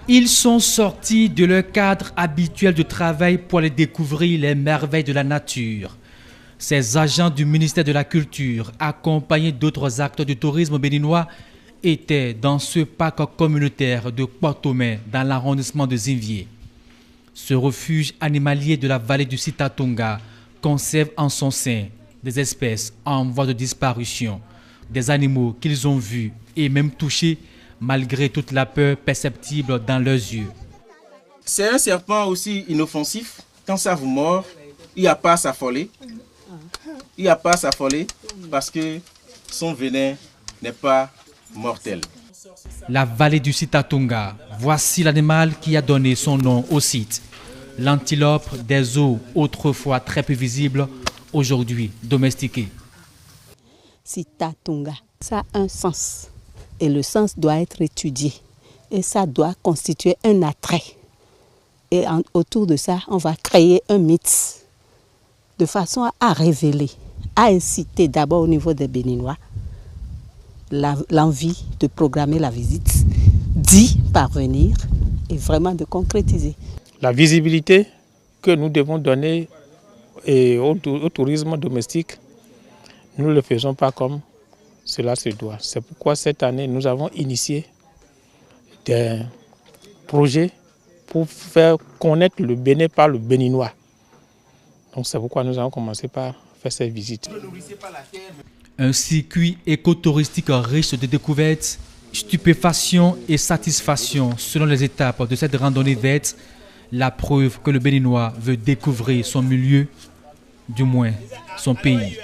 Ils sont sortis de leur cadre habituel de travail pour aller découvrir les merveilles de la nature. Ces agents du ministère de la Culture, accompagnés d'autres acteurs du tourisme béninois, étaient dans ce parc communautaire de Kouartoumé, dans l'arrondissement de Zinvié. Ce refuge animalier de la vallée du Sitatunga conserve en son sein des espèces en voie de disparition, des animaux qu'ils ont vus et même touchés malgré toute la peur perceptible dans leurs yeux. C'est un serpent aussi inoffensif. Quand ça vous mord, il n'y a pas à s'affoler. Il n'y a pas à s'affoler parce que son venin n'est pas mortel. La vallée du Sitatunga, voici l'animal qui a donné son nom au site. L'antilope des eaux, autrefois très peu visible, aujourd'hui domestiquée. Sitatunga, ça a un sens. Et le sens doit être étudié. Et ça doit constituer un attrait. Et autour de ça, on va créer un mythe. De façon à révéler, à inciter d'abord au niveau des Béninois l'envie de programmer la visite, d'y parvenir et vraiment de concrétiser. La visibilité que nous devons donner au tourisme domestique, nous ne le faisons pas comme cela se doit. C'est pourquoi cette année, nous avons initié des projets pour faire connaître le Bénin par le Béninois. Donc c'est pourquoi nous avons commencé par faire ces visites. Un circuit écotouristique riche de découvertes, stupéfaction et satisfaction selon les étapes de cette randonnée verte, la preuve que le Béninois veut découvrir son milieu, du moins son pays.